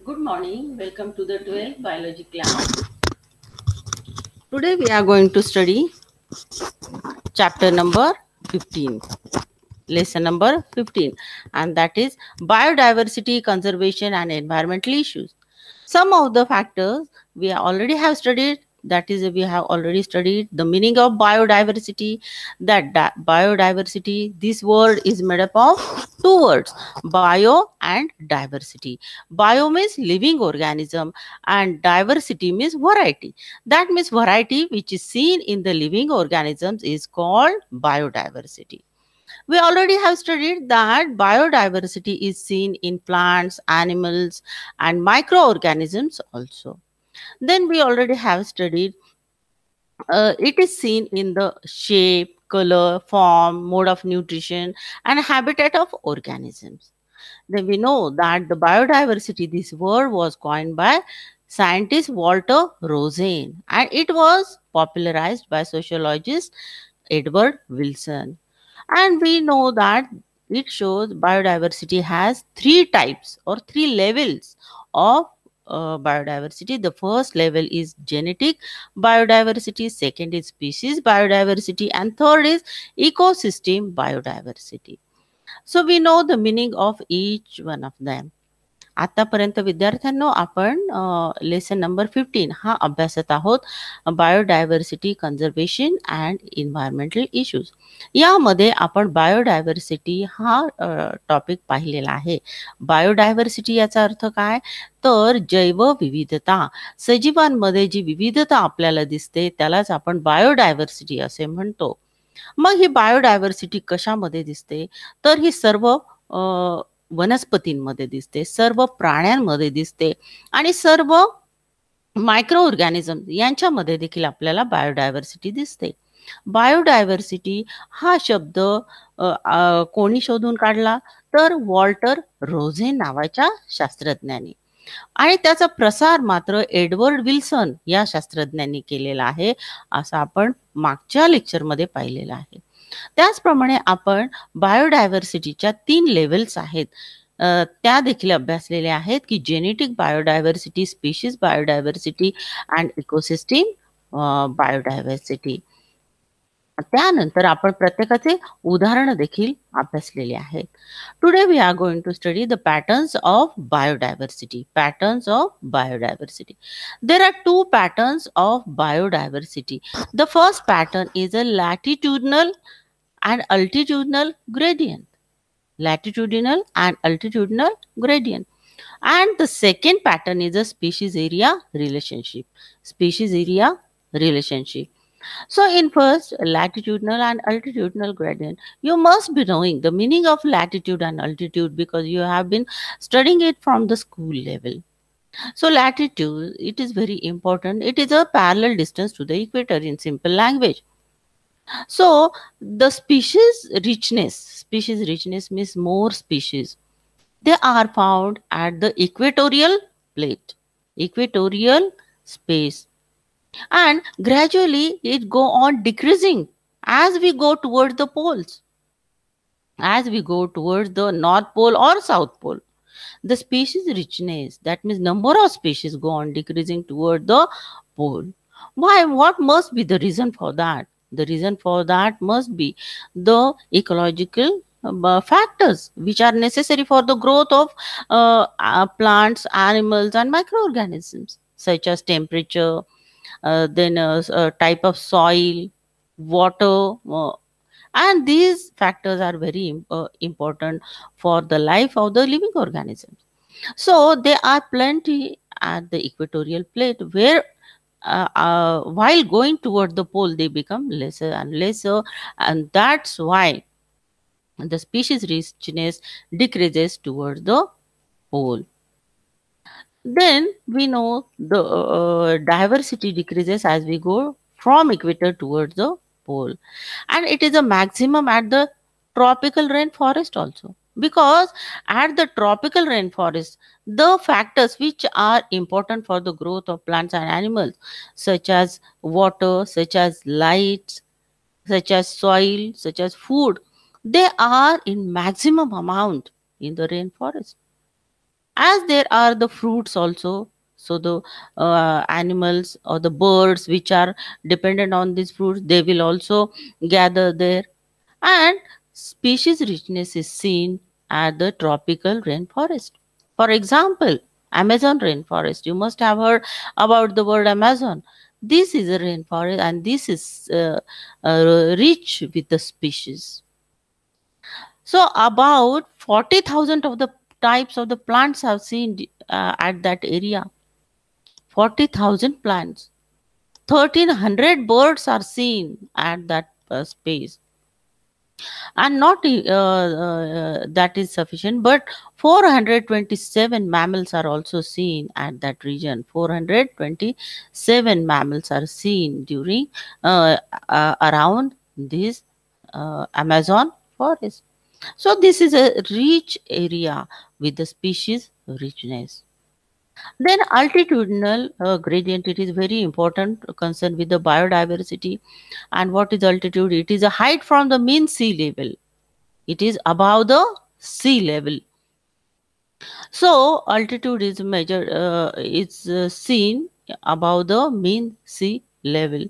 Good morning. Welcome to the 12th biology class. Today we are going to study chapter number 15, lesson number 15, and that is biodiversity, conservation, and environmental issues. Some of the factors we already have studied. That is, we have already studied the meaning of biodiversity. Biodiversity, this word is made up of two words, bio and diversity. Bio means living organism and diversity means variety. That means variety which is seen in the living organisms is called biodiversity. We already have studied that biodiversity is seen in plants, animals, and microorganisms also. Then we already have studied it is seen in the shape, color, form, mode of nutrition, and habitat of organisms. Then we know that the biodiversity, this word was coined by scientist Walter Rosen, and it was popularized by sociologist Edward Wilson. And we know that it shows biodiversity has three types or three levels of biodiversity. The first level is genetic biodiversity, second is species biodiversity, and third is ecosystem biodiversity. So we know the meaning of each one of them. आतापर्यंत विद्यार्थ्यांनो आपण lesson number 15 हा अभ्यासत आहोत. Biodiversity, conservation and environmental issues. यामध्ये आपण biodiversity हा topic पाहिलेला आहे. बायोडायव्हर्सिटी याचा अर्थ काय, तर जैवविविधता. सजीवांमध्ये जी विविधता आपल्याला दिसते त्यालाच आपण बायोडायव्हर्सिटी असे म्हणतो. मग ही बायोडायव्हर्सिटी कशामध्ये दिसते, तर ही सर्व वनस्पतींमध्ये दिसते, सर्व प्राण्यांमध्ये दिसते आणि सर्व मायक्रो ऑर्गॅनिझम यांच्यामध्ये देखील आपल्याला बायोडायव्हर्सिटी दिसते. बायोडायव्हर्सिटी हा शब्द कोणी शोधून काढला, तर वॉल्टर रोझेन नावाच्या शास्त्रज्ञांनी. आणि त्याचा प्रसार मात्र एडवर्ड विल्सन या शास्त्रज्ञांनी केलेला आहे, असं आपण मागच्या लेक्चरमध्ये पाहिलेलं आहे. त्याचप्रमाणे आपण बायोडायव्हर्सिटीच्या 3 लेव्हल्स आहेत त्या देखील अभ्यासलेल्या आहेत, की genetic biodiversity, species biodiversity and ecosystem biodiversity. त्यानंतर आपण प्रत्येकाचे उदाहरण देखील अभ्यासलेले आहेत. Today we are going to study the patterns of biodiversity. Patterns of biodiversity. There are 2 patterns of biodiversity. The first pattern is a latitudinal and altitudinal gradient. Latitudinal and altitudinal gradient. And the second pattern is a species area relationship. Species area relationship. So in first latitudinal and altitudinal gradient, you must be knowing the meaning of latitude and altitude because you have been studying it from the school level. So latitude, it is very important. It is a parallel distance to the equator in simple language. So the species richness means more species. They are found at the equatorial plate, equatorial space, and gradually it go on decreasing as we go towards the poles, as we go towards the North Pole or South Pole. The species richness, that means number of species, go on decreasing toward the pole. Why? What must be the reason for that? The reason for that must be the ecological factors which are necessary for the growth of plants, animals, and microorganisms, such as temperature, then type of soil, water, and these factors are very important for the life of the living organisms. So there are plenty at the equatorial plate where while going toward the pole they become lesser and lesser, and that's why the species richness decreases toward the pole. Then we know the diversity decreases as we go from equator towards the pole, and it is a maximum at the tropical rainforest also, because at the tropical rainforest the factors which are important for the growth of plants and animals, such as water, such as light, such as soil, such as food, they are in maximum amount in the rainforest. As there are the fruits also, so the animals or the birds which are dependent on these fruits, they will also gather there. And species richness is seen at the tropical rainforest. For example, Amazon rainforest, you must have heard about the word Amazon. This is a rainforest, and this is rich with the species. So about 40,000 of the types of the plants have seen at that area. 40,000 plants. 1,300 birds are seen at that space. And not that is sufficient, but 427 mammals are also seen at that region. 427 mammals are seen during around this Amazon forest. So this is a rich area with the species richness. Then altitudinal gradient, it is very important concern with the biodiversity. And what is altitude? It is a height from the mean sea level. It is above the sea level. So altitude is measured, it's seen above the mean sea level.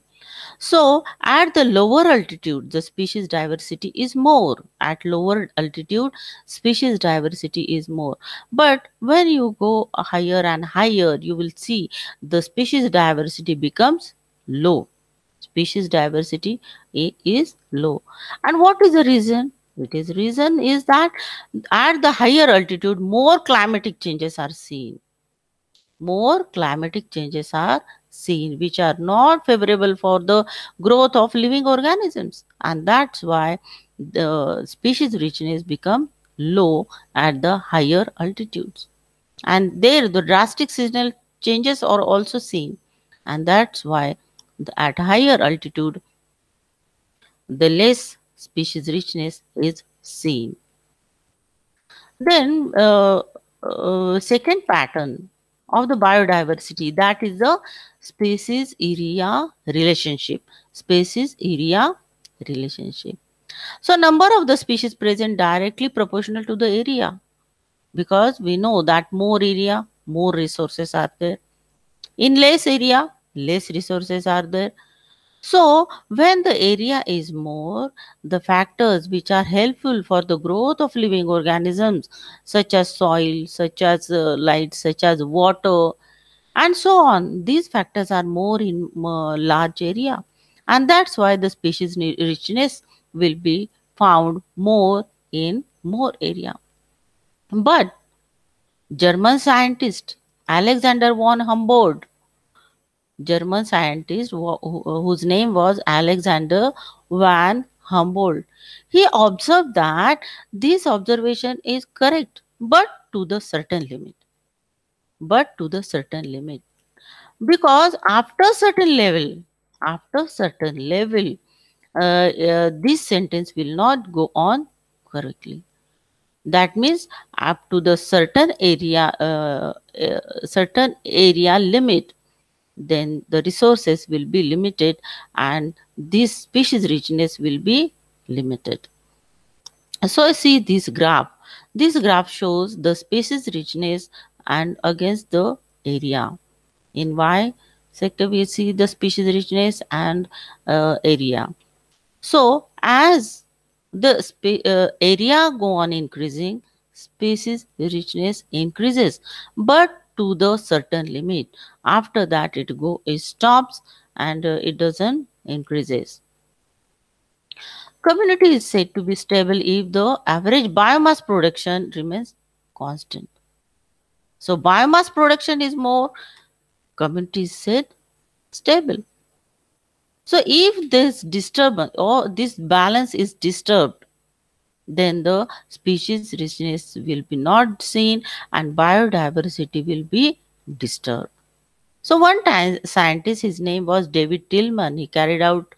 So at the lower altitude, the species diversity is more. At lower altitude, species diversity is more. But when you go higher and higher, you will see the species diversity becomes low. Species diversity is low. And what is the reason? It is reason is that at the higher altitude, more climatic changes are seen. More climatic changes are seen, which are not favorable for the growth of living organisms. And that's why the species richness become low at the higher altitudes. And there, the drastic seasonal changes are also seen. And that's why at higher altitude, the less species richness is seen. Then, second pattern of the biodiversity, that is the species area relationship. Species area relationship. So, number of the species present directly proportional to the area, because we know that more area, more resources are there. In less area, less resources are there. So, when the area is more, the factors which are helpful for the growth of living organisms, such as soil, such as light, such as water, and so on, these factors are more in large area. And that's why the species richness will be found more in more area. But German scientist Alexander von Humboldt, German scientist whose name was Alexander van Humboldt. He observed that this observation is correct, but to the certain limit. But to the certain limit. Because after certain level, this sentence will not go on correctly. That means up to the certain area limit, then the resources will be limited and this species richness will be limited. So I see this graph. This graph shows the species richness and against the area. In Y sector, we see the species richness and area. So as the area go on increasing, species richness increases, but to the certain limit. After that, it stops and it doesn't increases. Community is said to be stable if the average biomass production remains constant. So biomass production is more, community is said stable. So if this disturbance or this balance is disturbed, then the species richness will be not seen and biodiversity will be disturbed. So one time scientist, his name was David Tillman, he carried out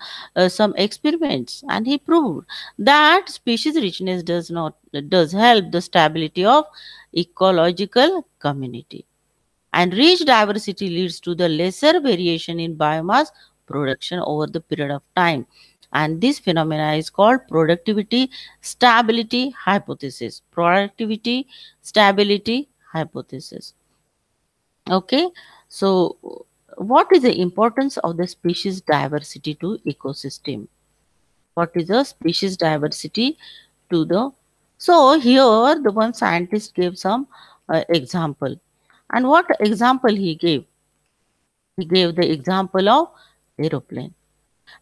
some experiments and he proved that species richness does help the stability of ecological community. And rich diversity leads to the lesser variation in biomass production over the period of time. And this phenomena is called productivity stability hypothesis. Productivity stability hypothesis. Okay, so what is the importance of the species diversity to ecosystem? What is the species diversity to the? So here the one scientist gave some example, and what example he gave? He gave the example of aeroplane.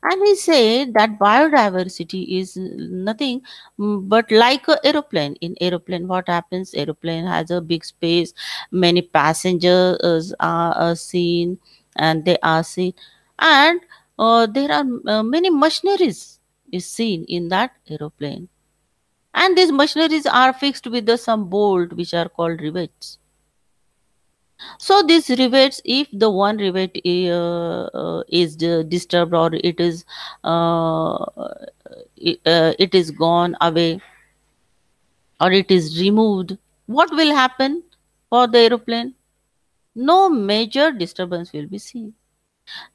And he said that biodiversity is nothing but like a aeroplane. In aeroplane, what happens? Aeroplane has a big space, many passengers are seen, and they are seen, and there are many machineries is seen in that aeroplane. And these machineries are fixed with the some bolt which are called rivets. So these rivets, if the one rivet is disturbed, or it is it is gone away, or it is removed, what will happen for the aeroplane? No major disturbance will be seen.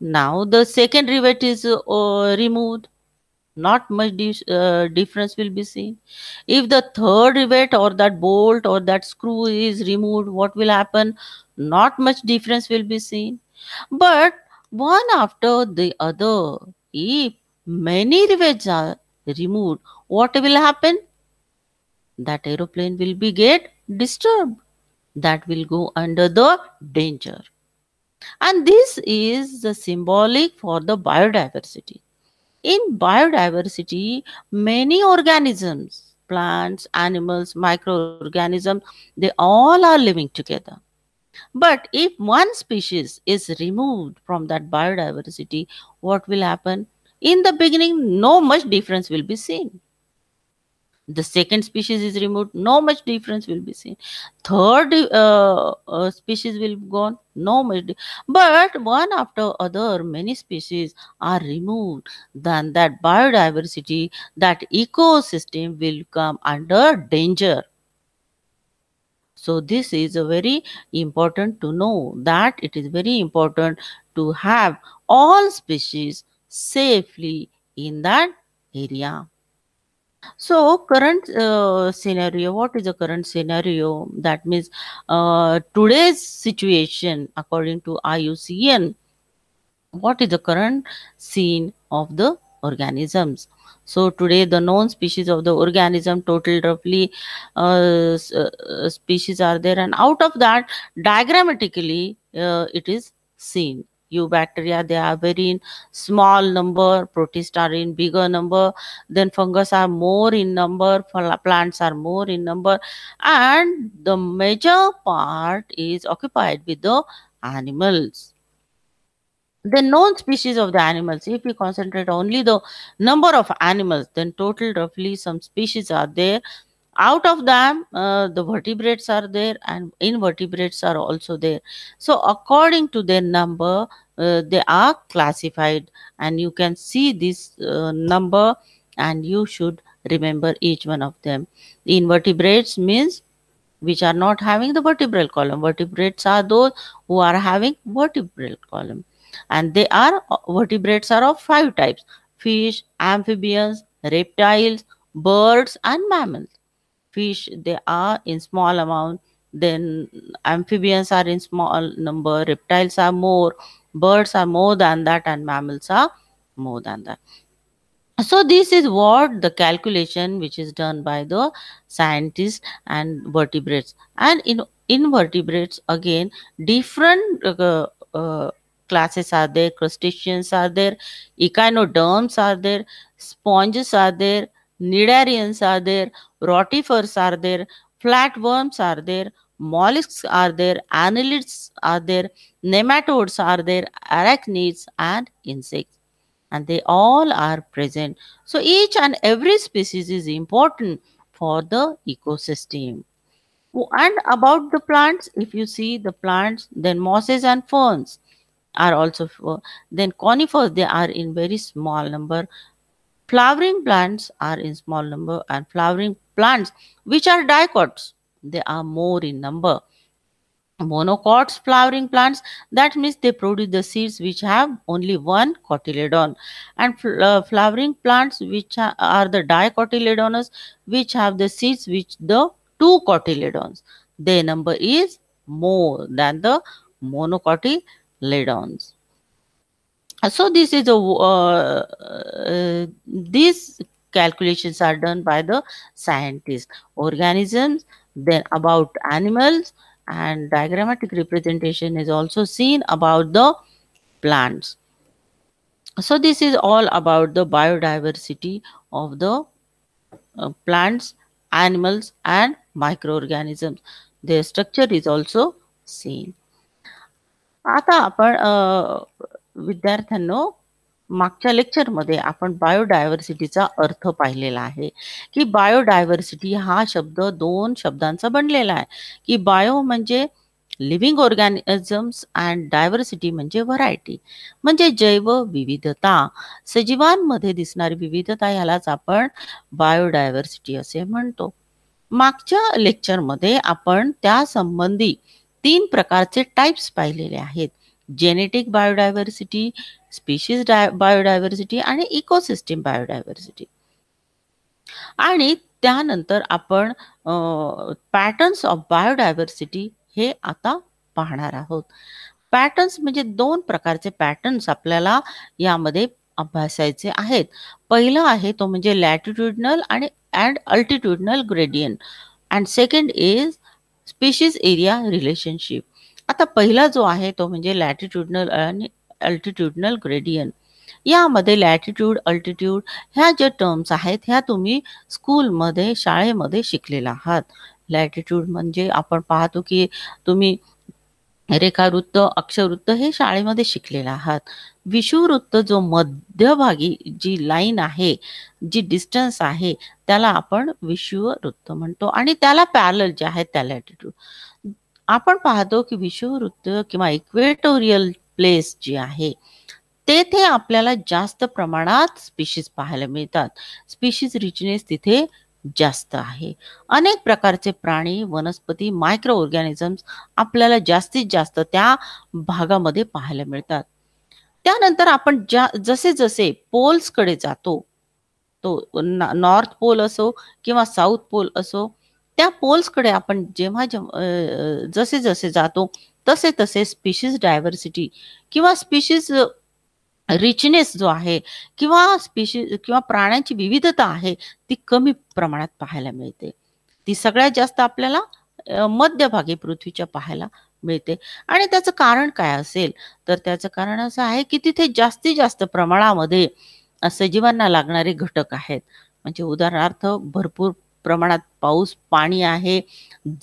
Now the second rivet is removed, not much difference will be seen. If the third rivet or that bolt or that screw is removed, what will happen? Not much difference will be seen. But one after the other, if many rivets are removed, what will happen? That aeroplane will be get disturbed. That will go under the danger. And this is the symbolic for the biodiversity. In biodiversity, many organisms, plants, animals, microorganisms, they all are living together. But if one species is removed from that biodiversity, what will happen? In the beginning, no much difference will be seen. The second species is removed, no much difference will be seen. Third species will gone, no much but one after other many species are removed, then that biodiversity, that ecosystem will come under danger. So this is a very important to know, that it is very important to have all species safely in that area. So current scenario, what is the current scenario? That means today's situation according to IUCN, what is the current scene of the organisms? So today the known species of the organism total roughly species are there, and out of that diagrammatically it is seen. Eubacteria, they are very in small number, protists are in bigger number, then fungus are more in number, plants are more in number, and the major part is occupied with the animals. The known species of the animals, if we concentrate only the number of animals, then total roughly some species are there. Out of them, the vertebrates are there and invertebrates are also there. So according to their number, they are classified, and you can see this number and you should remember each one of them. The invertebrates means which are not having the vertebral column. Vertebrates are those who are having vertebral column. And they are vertebrates are of 5 types: fish, amphibians, reptiles, birds, and mammals. Fish, they are in small amount, then amphibians are in small number, reptiles are more, birds are more than that, and mammals are more than that. So this is what the calculation which is done by the scientists and vertebrates. And in invertebrates again, different classes are there. Crustaceans are there, echinoderms are there, sponges are there, cnidarians are there, rotifers are there, flatworms are there, mollusks are there, annelids are there, nematodes are there, arachnids, and insects, and they all are present. So each and every species is important for the ecosystem. And about the plants, if you see the plants, then mosses and ferns are also then conifers, they are in very small number. Flowering plants are in small number, and flowering plants which are dicots, they are more in number. Monocots flowering plants, that means they produce the seeds which have only one cotyledon, and flowering plants which are the dicotyledonous, which have the seeds which the two cotyledons. their number is more than the monocotyledons. So this is these calculations are done by the scientists, organisms, then about animals, and diagrammatic representation is also seen about the plants. So this is all about the biodiversity of the plants, animals, and microorganisms. Their structure is also seen. आता आपण विद्यार्थ्यांनो, मागच्या लेक्चरमध्ये आपण बायोडायव्हर्सिटीचा अर्थ पाहिलेला आहे, की biodiversity हा शब्द दोन शब्दांचा बनलेला आहे, की बायो म्हणजे लिव्हिंग ऑर्गॅनिझम्स अँड डायव्हर्सिटी म्हणजे व्हरायटी, म्हणजे जैव विविधता. सजीवांमध्ये दिसणारी विविधता यालाच आपण बायोडायव्हर्सिटी असे म्हणतो. मागच्या लेक्चरमध्ये आपण त्या संबंधी 3 प्रकारचे टाइप्स पाहिलेले आहेत. जेनेटिक बायोडायव्हर्सिटी, स्पीशीज बायोडायव्हर्सिटी आणि इकोसिस्टम बायोडायव्हर्सिटी. आणि त्यानंतर आपण पॅटर्न्स ऑफ बायोडायव्हर्सिटी हे आता पाहणार आहोत. पॅटर्न्स म्हणजे 2 प्रकारचे पॅटर्न्स आपल्याला यामध्ये अभ्यासायचे आहेत. पहिलं आहे तो म्हणजे लॅटिट्यूडनल आणि altitudinal gradient, and second is species area relationship. आता पहिला जो आहे तो म्हणजे लॅटिट्यूडनल आणि अल्टिट्यूडनल ग्रेडियंट. यामध्ये लॅटिट्यूड, अल्टिट्यूड ह्या ज्या टर्म्स आहेत ह्या तुम्ही स्कूलमध्ये, शाळेमध्ये शिकलेला आहात. लॅटिट्यूड म्हणजे आपण पाहतो की तुम्ही रेखावृत्त, अक्षवृत्त हे शाळेमध्ये शिकलेला आहात. विषुववृत्त जो मध्यभागी जी लाईन आहे, जी डिस्टन्स आहे त्याला आपण विषुववृत्त म्हणतो आणि त्याला पॅरलल जे आहेत त्या लॅटिट्यूड. आपण पाहतो की विषुववृत्त किंवा इक्वेटोरियल प्लेस जी आहे तेथे आपल्याला जास्त प्रमाणात स्पीशीज पाहायला मिळतात. स्पीशीज रिचनेस तिथे जास्त आहे. अनेक प्रकारचे प्राणी, वनस्पती, मायक्रो ऑर्गॅनिझम्स आपल्याला जास्तीत जास्त त्या भागामध्ये पाहायला मिळतात. त्यानंतर आपण जसे जसे पोल्सकडे जातो, तो नॉर्थ पोल असो किंवा साऊथ पोल असो, त्या पोल्सकडे आपण जेव्हा जसे जसे जातो तसे तसे स्पीशीज डायव्हर्सिटी किंवा स्पीशीज रिचनेस जो आहे किंवा स्पीशीज किंवा प्राण्यांची विविधता आहे ती कमी प्रमाणात पाहायला मिळते. ती सगळ्यात जास्त आपल्याला मध्यभागी पृथ्वीच्या पाहायला मिळते. आणि त्याचं कारण काय असेल तर त्याचं कारण असं आहे की तिथे जास्तीत जास्त प्रमाणामध्ये सजीवांना लागणारे घटक आहेत. म्हणजे उदाहरणार्थ भरपूर प्रमाणात पाऊस, पाणी आहे,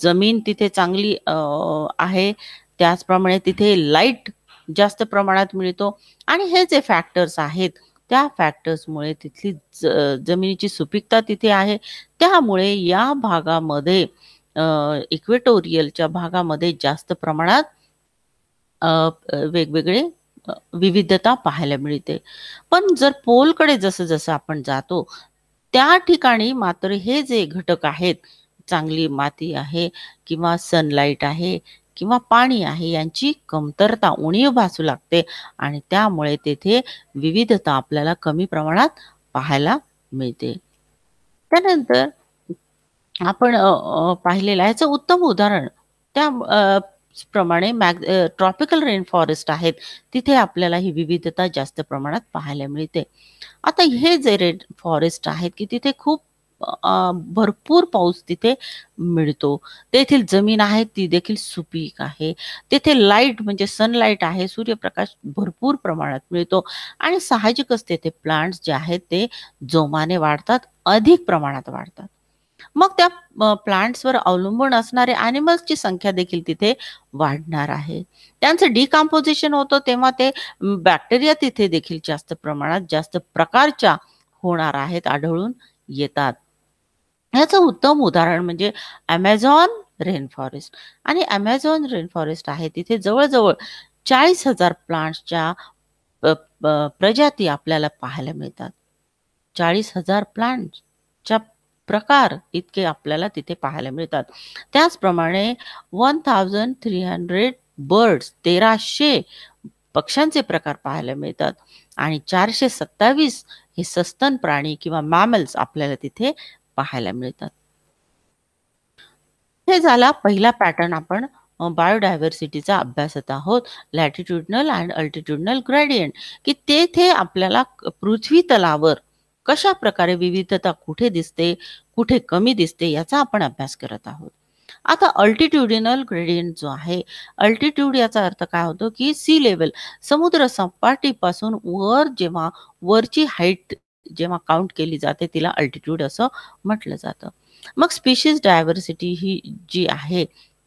जमीन तिथे चांगली आहे, त्याचप्रमाणे तिथे लाईट जास्त प्रमाणात मिळतो आणि हे जे फॅक्टर्स आहेत त्या फॅक्टर्समुळे तिथली जमिनीची सुपीकता तिथे आहे. त्यामुळे या भागामध्ये इक्वेटोरियलच्या भागामध्ये जास्त प्रमाणात वेगवेगळे विविधता पाहायला मिळते. पण जर पोलकडे जसं जसं आपण जातो त्या ठिकाणी मात्र हे जे घटक आहेत, चांगली माती आहे किंवा सनलाईट आहे किंवा पाणी आहे, यांची कमतरता, उणीव भासू लागते आणि त्यामुळे तेथे विविधता आपल्याला कमी प्रमाणात पाहायला मिळते. त्यानंतर आपण पाहिलेलं याचं उत्तम उदाहरण त्या प्रमाणे ट्रॉपिकल रेन फॉरेस्ट आहेत, तिथे आपल्याला ही विविधता जास्त प्रमाणात पाहायला मिळते. आता हे जे रेन फॉरेस्ट आहेत की तिथे खूप भरपूर पाऊस तिथे मिळतो. तेथील जमीन आहे ती देखील सुपीक आहे. तेथे लाईट म्हणजे सनलाईट आहे, सूर्यप्रकाश भरपूर प्रमाणात मिळतो आणि साहजिकच तेथे प्लांट्स जे आहेत ते जोमाने वाढतात, अधिक प्रमाणात वाढतात. मग त्या प्लांट्सवर अवलंबून असणारे ॲनिमल्सची संख्या देखील तिथे वाढणार आहे. त्यांचं डिकम्पोजिशन होतं तेव्हा ते बॅक्टेरिया तिथे देखील जास्त प्रमाणात, जास्त प्रकारच्या होणार आहेत, आढळून येतात. ह्याचं उत्तम उदाहरण म्हणजे ॲमेझॉन रेन फॉरेस्ट. आणि ॲमेझॉन रेन फॉरेस्ट आहे तिथे जवळजवळ 40,000 प्लांट्सच्या प्रजाती आपल्याला पाहायला मिळतात. 40,000 प्लांट्सच्या प्रकार इतके आपल्याला तिथे पाहायला मिळतात. त्याचप्रमाणे 1300 बर्ड्स, 1300 पक्ष्यांचे प्रकार पाहायला मिळतात आणि 427 हे सस्तन प्राणी किंवा मॅमल्स आपल्याला तिथे पाहायला मिळतात. हे झाला पहिला पॅटर्न. आपण बायोडायव्हर्सिटीचा अभ्यासत आहोत, लॅटिट्यूडनल अँड अल्टिट्यूडनल ग्रेडियंट, की तेथे आपल्याला पृथ्वी तलावर कशा प्रकारे विविधता कुठे दिसते, कुठे कमी दिसते याचा आपण अभ्यास करत आहोत. आता अल्टिट्युडिनल ग्रेडियंट जो आहे, अल्टिट्यूड याचा अर्थ काय होतो, की सी लेवल, समुद्र सपाटीपासून वर जेव्हा वरची हाईट जेव्हा काउंट केली जाते तिला अल्टिट्यूड असं म्हटलं जातं. मग स्पीशीज डायव्हर्सिटी ही जी आहे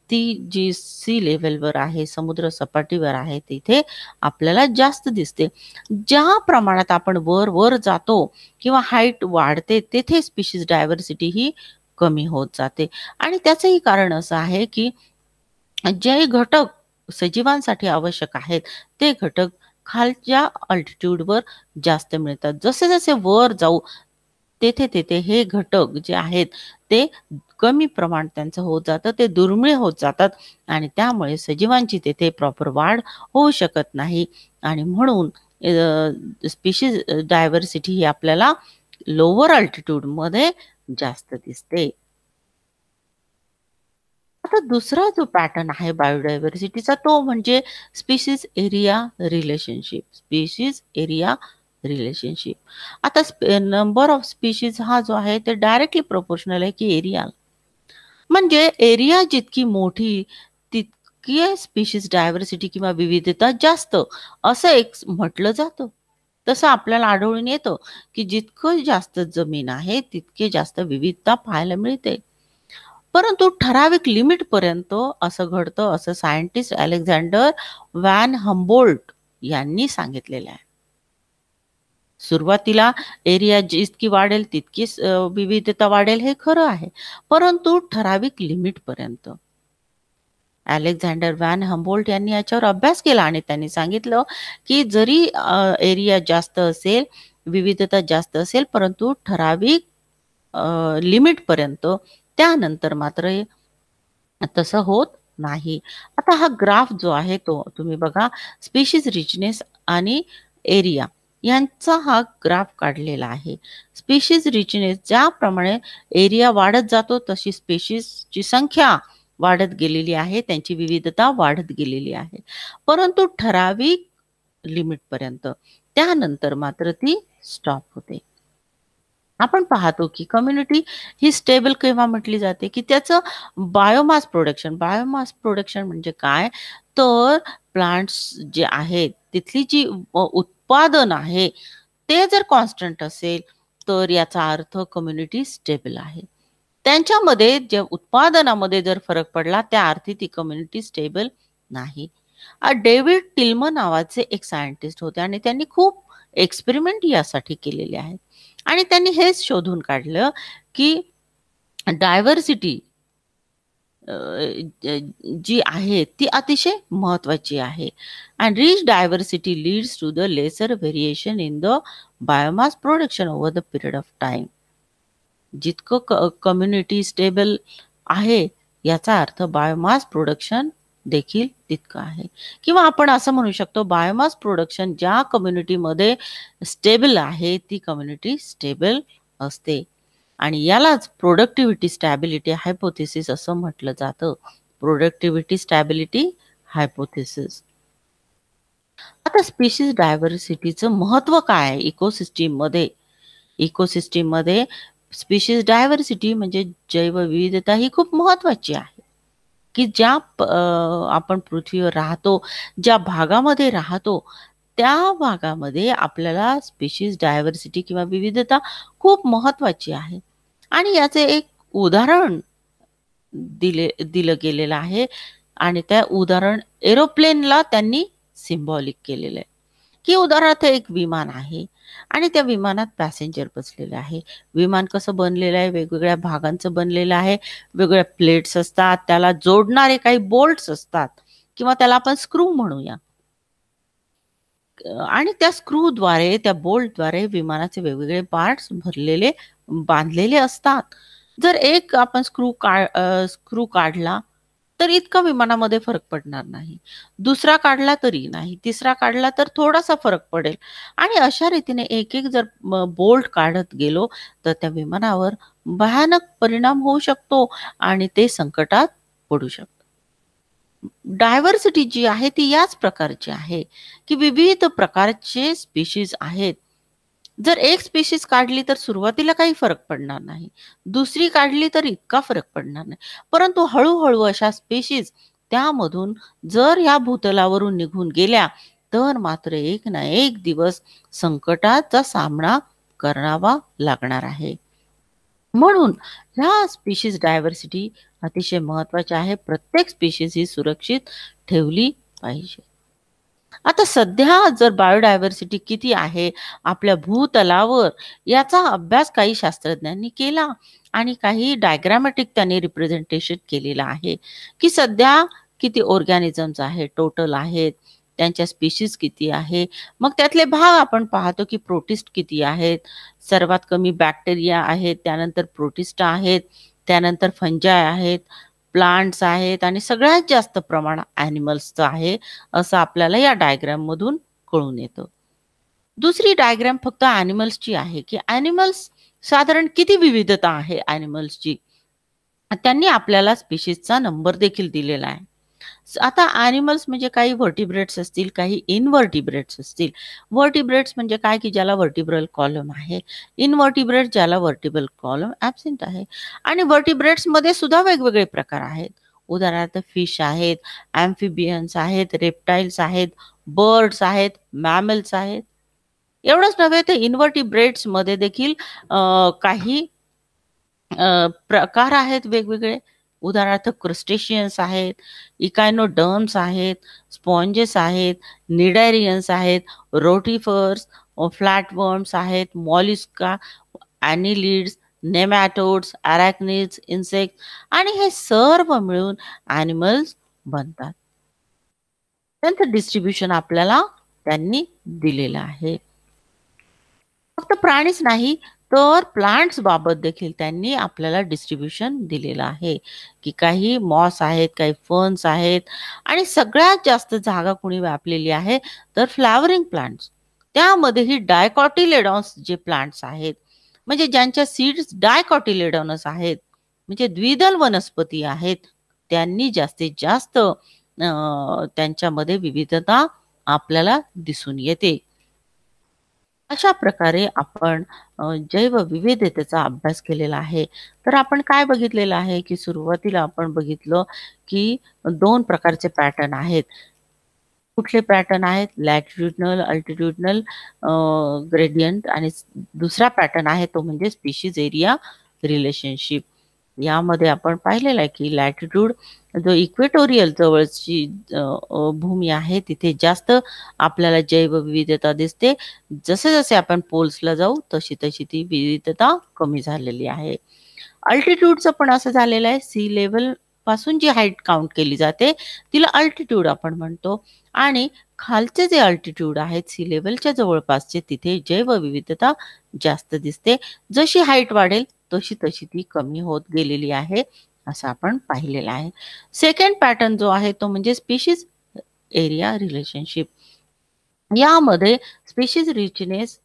ती जी सी लेवलवर आहे, समुद्र सपाटीवर आहे, तिथे आपल्याला जास्त दिसते. ज्या प्रमाणात आपण वर वर जातो किंवा हाईट वाढते तेथे स्पीशीज डायव्हर्सिटी ही कमी होत जाते. आणि त्याचंही कारण असं आहे की जे घटक सजीवांसाठी आवश्यक आहेत ते घटक खालच्या अल्टिट्यूडवर जास्त मिळतात. जसे जसे वर जाऊ तेथे तेथे हे घटक जे आहेत ते कमी प्रमाण त्यांचं होत जातं, ते दुर्मिळ होत जातात आणि त्यामुळे सजीवांची तेथे प्रॉपर वाढ होऊ शकत नाही. आणि म्हणून स्पीशीज डायव्हर्सिटी ही आपल्याला लोअर अल्टिट्यूड मध्ये जास्त दिसते. आता दुसरा जो पॅटर्न आहे बायोडायव्हर्सिटीचा तो म्हणजे species area relationship. Species area relationship. आता नंबर ऑफ स्पीशीज हा जो आहे ते डायरेक्टली प्रोपोर्शनल आहे की एरिया. म्हणजे एरिया जितकी मोठी तितकी स्पीशीज डायव्हर्सिटी किंवा विविधता जास्त असं एक म्हटलं जातं. तसं आपल्याला आढळून येतं की जितकं जास्त जमीन आहे तितके जास्त विविधता पाहायला मिळते. परंतु ठराविक लिमिट पर्यंत असं घडतं असं सायंटिस्ट अलेक्झांडर व्हॅन हम्बोल्ट यांनी सांगितलेलं आहे. सुरुवातीला एरिया जितकी वाढेल तितकीच विविधता वाढेल हे खरं आहे, परंतु ठराविक लिमिट पर्यंत. अलेक्झांडर व्हॅन हम्बोल्ट यांनी याच्यावर अभ्यास केला आणि त्यांनी सांगितलं की जरी एरिया जास्त असेल, विविधता जास्त असेल, परंतु ठराविक लिमिट पर्यंत, त्यानंतर मात्र तसं होत नाही. आता हा ग्राफ जो आहे तो तुम्ही बघा, स्पीशीज रिचनेस आणि एरिया यांचा हा ग्राफ काढलेला आहे. स्पीशीज रिचनेस ज्याप्रमाणे एरिया वाढत जातो तशी स्पीशीजची संख्या वाढत गेलेली आहे, त्यांची विविधता वाढत गेलेली आहे, परंतु ठराविक लिमिट पर्यंत. त्यानंतर मात्र ती स्टॉप होते. आपण पाहतो की कम्युनिटी ही स्टेबल केव्हा म्हटली जाते, की त्याचं बायोमास प्रोडक्शन. बायोमास प्रोडक्शन म्हणजे काय, तर प्लांट्स जे आहेत तिथली जी उत्पादन आहे ते जर कॉन्स्टंट असेल तर याचा अर्थ कम्युनिटी स्टेबल आहे. त्यांच्यामध्ये जे उत्पादनामध्ये जर फरक पडला त्या अर्थी ती कम्युनिटी स्टेबल नाही. डेव्हिड टिल्मन नावाचे एक सायंटिस्ट होते आणि त्यांनी खूप एक्सपेरिमेंट यासाठी केलेले आहेत आणि त्यांनी हेच शोधून काढलं की डायव्हर्सिटी जी आहे ती अतिशय महत्वाची आहे. And rich diversity leads to the lesser variation in the biomass production over the period of time. जितकं कम्युनिटी स्टेबल आहे याचा अर्थ बायोमास प्रोडक्शन देखील तितकं आहे. किंवा आपण असं म्हणू शकतो बायोमास प्रोडक्शन ज्या कम्युनिटीमध्ये स्टेबल आहे ती कम्युनिटी स्टेबल असते आणि यालाच प्रोडक्टिव्हिटी स्टॅबिलिटी हायपोथेसिस असं म्हटलं जातं. Productivity stability hypothesis. आता स्पीशीज डायव्हर्सिटीचं महत्व काय आहे इकोसिस्टीम मध्ये? इकोसिस्टीम मध्ये स्पीशीज डायव्हर्सिटी म्हणजे जैवविविधता ही खूप महत्वाची आहे, की ज्या आपण पृथ्वीवर राहतो, ज्या भागामध्ये राहतो त्या भागामध्ये आपल्याला स्पीशीज डायव्हर्सिटी किंवा विविधता खूप महत्वाची आहे. आणि याचे एक उदाहरण दिलं गेलेलं आहे आणि त्या उदाहरण एरोप्लेनला त्यांनी सिम्बॉलिक केलेलं आहे. की उदाहरणार्थ एक विमान आहे आणि त्या विमानात पॅसेंजर बसलेले आहे. विमान कसं बनलेलं आहे, वेगवेगळ्या भागांचं बनलेलं आहे, वेगवेगळ्या प्लेट्स असतात, त्याला जोडणारे काही बोल्ट्स असतात किंवा त्याला आपण स्क्रू म्हणूया. आणि त्या स्क्रूद्वारे, त्या बोल्टद्वारे विमानाचे वेगवेगळे पार्ट्स भरलेले बांधलेले असतात. जर एक आपण स्क्रू काढला तर इतका विमानामध्ये फरक पडणार नाही. दुसरा काढला तरी नाही, तिसरा काढला तर थोडासा फरक पडेल आणि अशा रीतीने एक-एक जर बोल्ट काढत गेलो, तर त्या विमानावर भयानक परिणाम होऊ शकतो आणि ते संकटात पडू शकतं. डायव्हर्सिटी जी आहे ती याच प्रकारची आहे, की विविध प्रकारचे स्पीशीज आहेत. जर एक स्पीशीज काढली तर सुरुवातीला काही फरक पडणार नाही. दुसरी काढली तर इतका फरक पडणार नाही. परंतु हळू-हळू अशा स्पीशीज त्यामधून जर ह्या भूतलावरून निघून गेल्या, तर मात्र एक ना एक दिवस संकटाचा सामना करावा लागणार आहे. म्हणून ह्या स्पीशीज डायव्हर्सिटी अतिशय महत्त्वाची आहे. प्रत्येक स्पीशीज ही सुरक्षित ठेवली पाहिजे. आता सध्या जर बायोडायव्हर्सिटी किती आहे आपल्या भूतलावर याचा अभ्यास काही शास्त्रज्ञांनी केला आणि काही डायग्रामॅटिक त्यांनी रिप्रेझेंटेशन केलेलं आहे, की सध्या किती ऑर्गॅनिझम्स आहेत, टोटल आहेत, त्यांच्या स्पीशीज किती आहे. मग त्यातले भाग आपण पाहतो, की प्रोटिस्ट किती आहेत, सर्वात कमी बॅक्टेरिया आहेत, त्यानंतर प्रोटिस्टा आहेत, त्यानंतर फंजाय आहेत, प्लांट्स आहेत आणि सगळ्यात जास्त प्रमाण ॲनिमल्सचं आहे, असं आपल्याला या डायग्राम मधून कळून येतं. दुसरी डायग्राम फक्त ॲनिमल्सची आहे, की ॲनिमल्स साधारण किती विविधता आहे ॲनिमल्सची. त्यांनी आपल्याला स्पीशीजचा नंबर देखील दिलेला आहे. आता ॲनिमल्स म्हणजे काही व्हर्टिब्रेट्स असतील, काही इनव्हर्टिब्रेट्स असतील. व्हर्टिब्रेट्स म्हणजे काय, की ज्याला व्हर्टिब्रल कॉलम आहे. इनव्हर्टिब्रेट ज्याला व्हर्टिब्रल कॉलम ॲब्सेंट आहे. आणि व्हर्टिब्रेट्समध्ये सुद्धा वेगवेगळे प्रकार आहेत. उदाहरणार्थ फिश आहेत, ॲम्फिबियन्स आहेत, रेप्टाइल्स आहेत, बर्ड्स आहेत, मॅमल्स आहेत. एवढंच नव्हे तर इन्व्हर्टिब्रेट्समध्ये देखील काही प्रकार आहेत वेगवेगळे. उदाहरणार्थ क्रस्टेशियन्स आहेत, इकायनोडर्म्स आहेत, स्पॉन्जेस आहेत, निडॅरियन्स आहेत, रोटिफर्स, फ्लॅटवर्म्स आहेत, मॉलिस्का, ॲनिलिड्स, नेमॅटोड्स, अरॅक्निड्स, इन्सेक्ट आणि हे सर्व मिळून ॲनिमल्स बनतात. त्यांचं डिस्ट्रिब्युशन आपल्याला त्यांनी दिलेलं आहे. फक्त प्राणीच नाही, तर प्लांट्स बाबत देखील त्यांनी आपल्याला डिस्ट्रिब्युशन दिलेलं आहे, की काही मॉस आहेत, काही फर्न्स आहेत आणि सगळ्यात जास्त जागा कुणी व्यापलेली आहे, तर फ्लॉवरिंग प्लांट्स. त्यामध्येही डायकॉटिलेडॉन्स जे प्लांट्स आहेत, म्हणजे ज्यांच्या सीड्स डायकॉटिलेडॉनस आहेत, म्हणजे द्विदल वनस्पती आहेत, त्यांनी जास्तीत जास्त त्यांच्यामध्ये विविधता आपल्याला दिसून येते. अशा प्रकारे आपण जैवविविधतेचा अभ्यास केलेला आहे. तर आपण काय बघितलेलं आहे, की सुरुवातीला आपण बघितलं, की 2 प्रकारचे पॅटर्न आहेत. कुठले पॅटर्न आहेत? लॅटिट्युडिनल, अल्टिट्युडिनल ग्रेडियंट आणि दुसरा पॅटर्न आहे तो म्हणजे स्पीशीज एरिया रिलेशनशिप. यामध्ये आपण पाहिलेलं आहे, की लॅटिट्यूड जो इक्वेटोरियल जवळची भूमी आहे तिथे जास्त आपल्याला जैवविविधता दिसते. जसे-जसे आपण पोल्सला जाऊ तशी-तशी ती विविधता कमी झालेली आहे. अल्टिट्यूडचं पण असं झालेलं आहे, सी लेव्हल पासून जी हाईट काउंट केली जाते, तिला अल्टिट्यूड आपण म्हणतो आणि खालचे जे अल्टिट्यूड आहेत सी लेव्हलच्या जवळपासचे तिथे जैवविविधता जास्त दिसते. जशी हाईट वाढेल तशी-तशी ती कमी होत गेलेली आहे, असं आपण पाहिलेलं आहे. सेकंड पॅटर्न जो आहे तो म्हणजे स्पीशीज एरिया रिलेशनशिप. यामध्ये स्पीशीज रिचनेस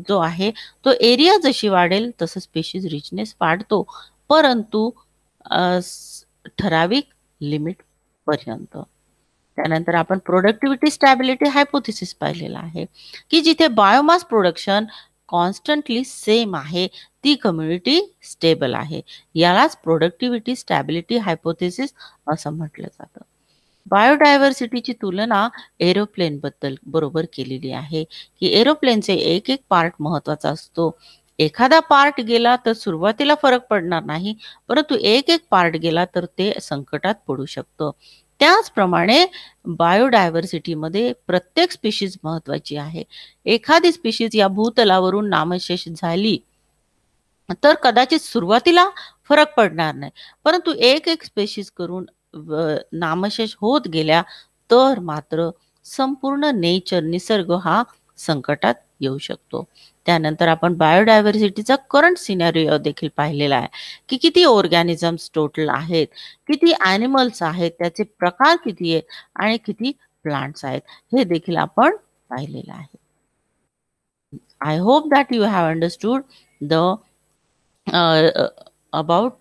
जो आहे तो एरिया जशी वाढेल तसं स्पीशीज रिचनेस वाढतो. परंतु ठराविक लिमिट पर्यंत. त्यानंतर आपण प्रोडक्टिव्हिटी स्टॅबिलिटी हायपोथेसिस पाहिलेला आहे, की जिथे बायोमास प्रोडक्शन कॉन्स्टंटली सेम आहे, ती कम्युनिटी स्टेबल आहे. यालाच प्रोडक्टिव्हिटी स्टॅबिलिटी हायपोथेसिस असं म्हटलं जातं. बायोडायव्हर्सिटीची तुलना एरोप्लेन बरोबर केलेली आहे, की एरोप्लेनचे एक-एक पार्ट महत्त्वाचा असतो. एखादा पार्ट गेला तर सुरुवातीला फरक पडणार नाही, परंतु एक-एक पार्ट गेला तर ते संकटात पडू शकतं. त्याचप्रमाणे बायोडायव्हर्सिटीमध्ये प्रत्येक स्पीशीज महत्त्वाची आहे. एखादी स्पीशीज या भूतलावरून नामशेष झाली, तर कदाचित सुरुवातीला फरक पडणार नाही. परंतु एक-एक स्पेशीज करून नामशेष होत गेल्या, तर मात्र संपूर्ण निसर्ग हा संकटात येऊ शकतो. त्यानंतर आपण बायोडायव्हर्सिटीचा करंट सिनारिओ देखील पाहिलेला आहे, की किती ऑर्गॅनिझम्स टोटल आहेत, किती ॲनिमल्स आहेत, त्याचे प्रकार किती आहेत आणि किती प्लांट्स आहेत, हे देखील आपण पाहिलेलं आहे. I hope that you have understood the uh, about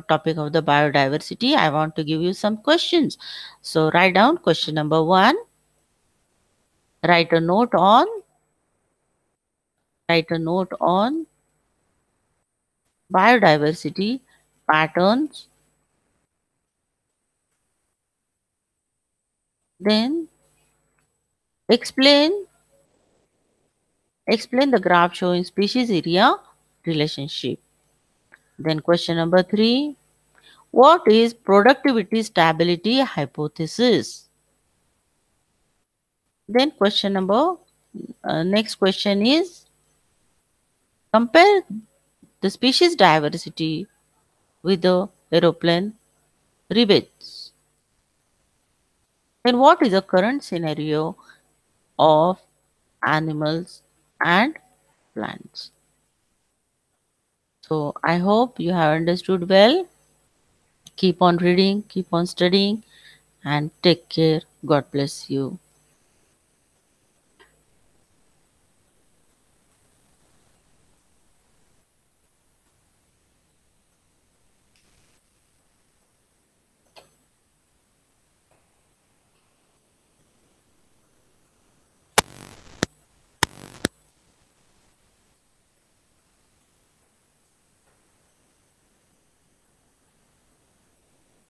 topic of the biodiversity. I want to give you some questions. So write down question number 1. Write a note on biodiversity patterns. Then explain the graph showing species area relationship. Then question number 3. What is productivity stability hypothesis? Then next question is, compare the species diversity with the aeroplane rebates. Then what is the current scenario of animals and plants? So I hope you have understood well. Keep on reading, keep on studying, and take care. God bless you.